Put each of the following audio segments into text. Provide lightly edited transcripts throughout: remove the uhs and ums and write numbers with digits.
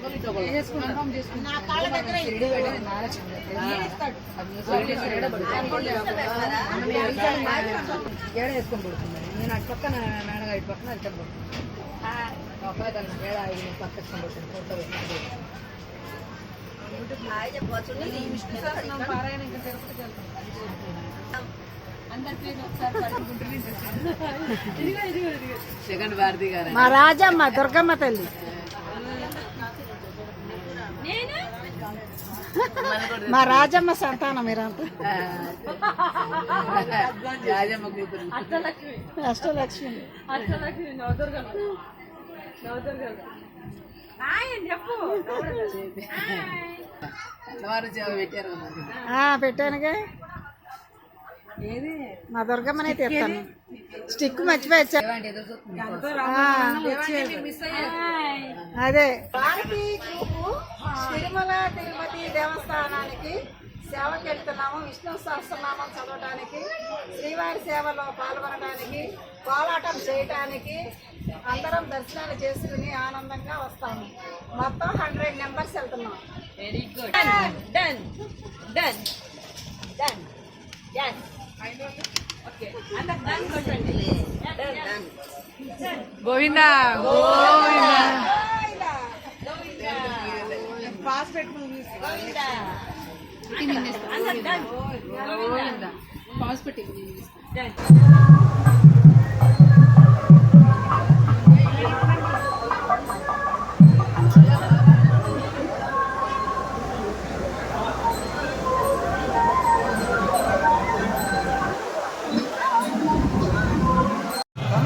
వేసుకొని పడుతుంది. నేను అటు పక్కన మేడగా ఇటు పక్కన అరికని పడుతుంది. వేడ పక్క వేసుకొని పడుతుంది. ఫోటో పారాయణ ఇంకా తిరుపతికి వెళ్తాం. సెకండ్ భారతి గారు మా రాజమ్మ దుర్గమ్మ తల్లి. మా రాజమ్మ సంతానం మీరంతా. రాజమ్మ కూతురు అష్టలక్ష్మి. పెట్టానుగా. మా దుర్గమ్మనే తీస్తాను. స్టిక్ మర్చిపోయా. అదే తిరుమల తిరుపతి దేవస్థానానికి సేవకి వెళ్తున్నాము. విష్ణు సహస్రనామం చదవటానికి, శ్రీవారి సేవలో పాల్గొనడానికి, కోలాటం చేయటానికి అందరం దర్శనాలు చేసుకుని ఆనందంగా వస్తాము. మొత్తం 100 మెంబర్స్ వెళ్తున్నాం. Very good. Done done done. Govinda pass పెట్టుకుని పాస్ పెట్టి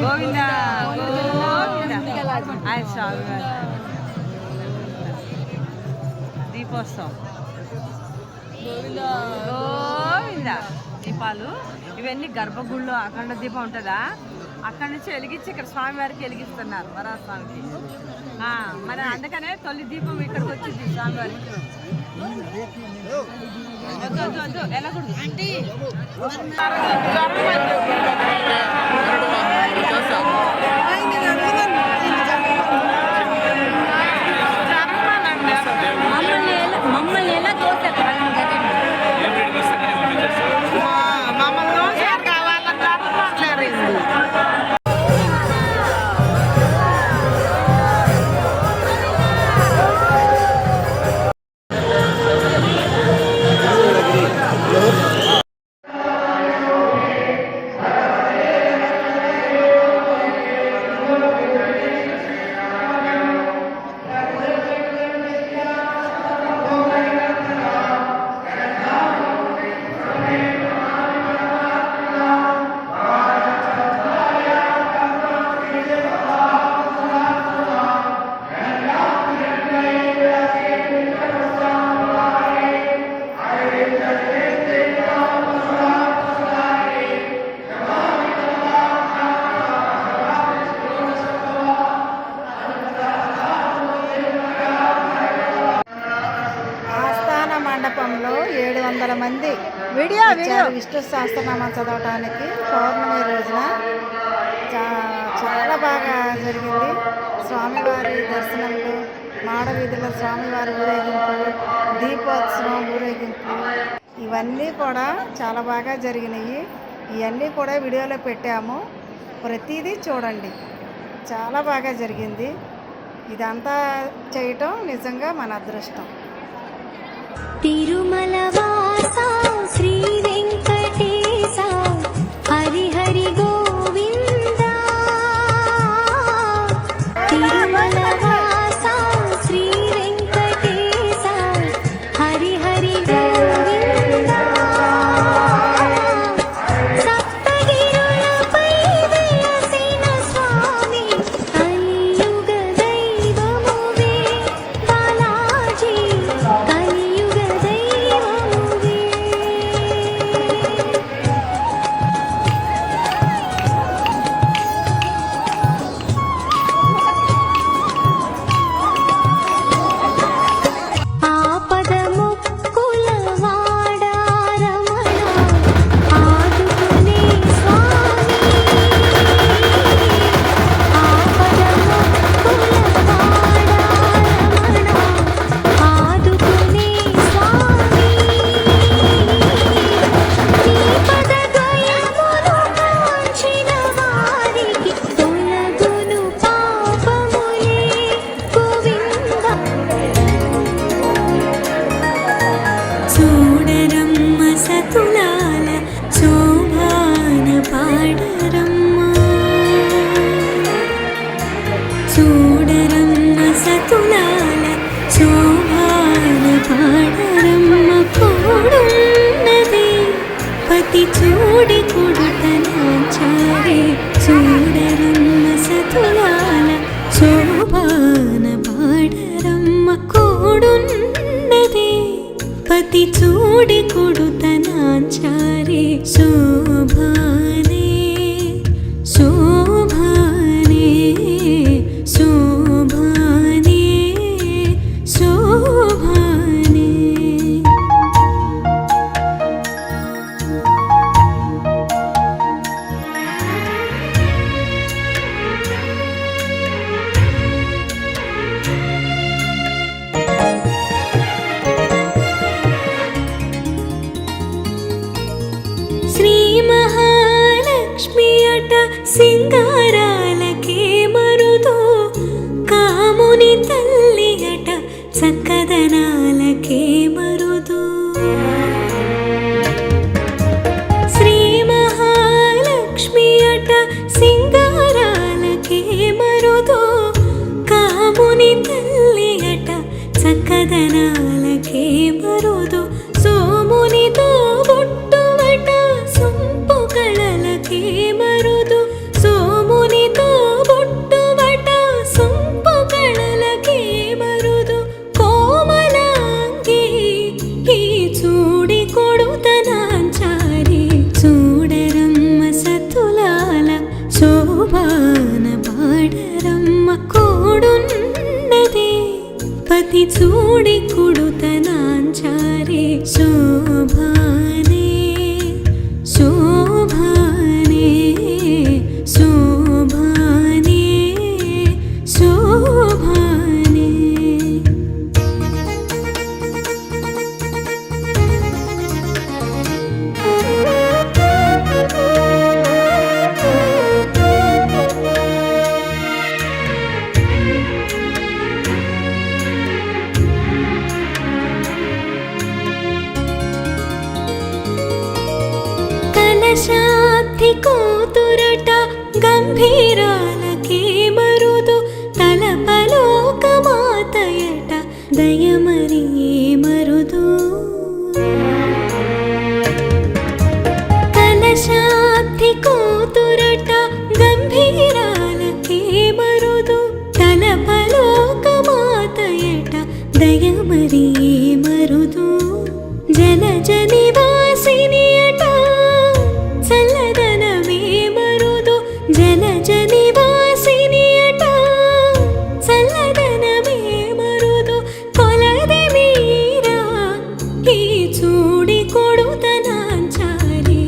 గోవిందా దీపోత్సవం. గోవిందా దీపాలు ఇవన్నీ గర్భగుడిలో అఖండ దీపం ఉంటుందా, అక్కడి నుంచి వెలిగించి ఇక్కడ స్వామివారికి వెలిగిస్తున్నారు వరాస్వామికి. మరి అందుకనే తొలి దీపం ఇక్కడికి వచ్చింది స్వామివారికి. వద్దు వెళ్ళకూడదు అంటే మమ్మల్ని ఎలా తోస్తారు. మండపంలో 700 మంది విష్ణు సహస్రనామం చదవటానికి పౌర్ణమి రోజున చాలా బాగా జరిగింది. స్వామివారి దర్శనములు, మాడవీధుల స్వామివారి ఊరేగింపు, దీపోత్సవం ఊరేగింపు ఇవన్నీ కూడా చాలా బాగా జరిగినాయి. ఇవన్నీ కూడా వీడియోలో పెట్టాము. ప్రతిదీ చూడండి. చాలా బాగా జరిగింది. ఇదంతా చేయటం నిజంగా మన అదృష్టం. తిరుమల వాస శ్రీ వెంకటేశ హరి హరి గోవింద. తిరుమల వాస శ్రీ వెంకటేశ హరి హరి గోవింద. సప్తగిరులపై వెలసిన స్వామి కలియుగ దైవమువే బాలాజీ. కలియుగ దైవమువే చూడరమ్మ సతులాల శోభాన పాడరమ్మ కోడున్నది పతి చూడి కొడుతనాచారే చూడరమ్మ సతులాల శోభాన పాడరమ్మ కోడున్నది పతి చూడి కొడుతనాచారే శోభానే శోభానే శోభానే శోభానే శ్రీ మహాలక్ష్మి అట సింగారాలకే మరుదో కాముని తల్లి అట చక్కదనాలకే మరుదో శ్రీ మహాలక్ష్మి అట సింగారాలకే మరుదో కాముని తల్లి అట చక్కదనాలకే మరుదో సోమునితో బొట్టువట సొంపు కళలకే మరుదు సోమునితో బొట్టువట సొంపు కళలకే మరుదు కోమలాంగి ఈ చూడి కొడుతనాచారి చూడరమ్మ సతులాల శోభాన పాడరమ్మ కోడున్నది పతి చూడి కొడుతనాచారి శోభానే శోభానే శోభానే శోభానే కలశాబ్ది కూతురట గంభీరాలకే మరుదు తలపలోక మాతయట దయమరి మరుదు కలశాబ్ది కూతురట గంభీరాలకే మరుదు తలపలోక మాతయట దయమరి మరుదు జలజ నివాసిని అట చల్లదనమే మరుదు జలజ నివాసిని అట చల్లదనమే మరుదు కొలది మీరా ఈ చూడి కొడుతనాచారి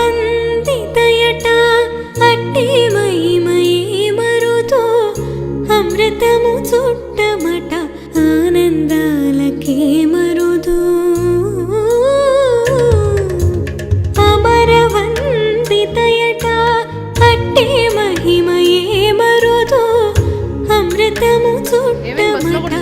అమరవందితయట అట్టి మహిమయే మరుదో అమృతము చుట్టమట ఆనందాలకే మరుదు అమరవందితయట అట్టి మహిమయే మరుదో అమృతము చుట్టమట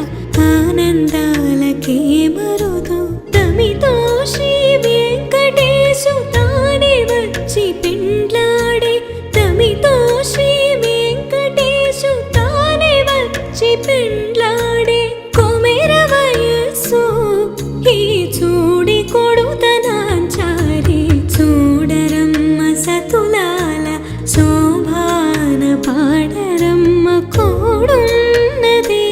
ఆనందాలకే మరుదు తమితో శ్రీ వెంకటేశు తానే వచ్చి పెండ్లాడే తమితో శ్రీ వెంకటేశు తానే వచ్చి పెండ్లాడే కొమెర వయస్సు ఈ చూడి కొడుతనాచారి చూడరమ్మ సతులాల శోభాన పాడరమ్మ కోడున్నది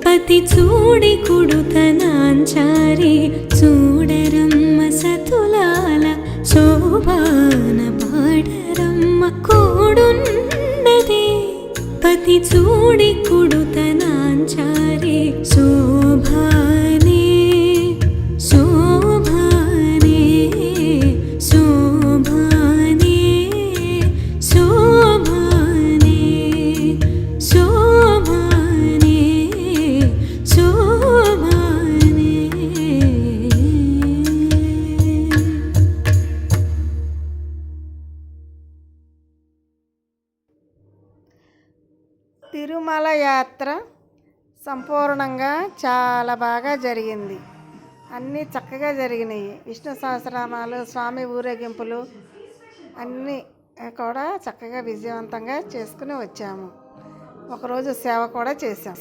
పతి చూడి కొడుతనాచారి చూడరమ్మ సతులాల శోభాన పాడరమ్మ కోడున్నది పతి చూడి కొడుతనాచారి శోభానే శోభానే శోభానే శోభానే శోభానే శోభానే యాత్ర సంపూర్ణంగా చాలా బాగా జరిగింది. అన్నీ చక్కగా జరిగినాయి. విష్ణు సహస్రనామాలు, స్వామి ఊరేగింపులు అన్నీ కూడా చక్కగా విజయవంతంగా చేసుకుని వచ్చాము. ఒకరోజు సేవ కూడా చేశాం.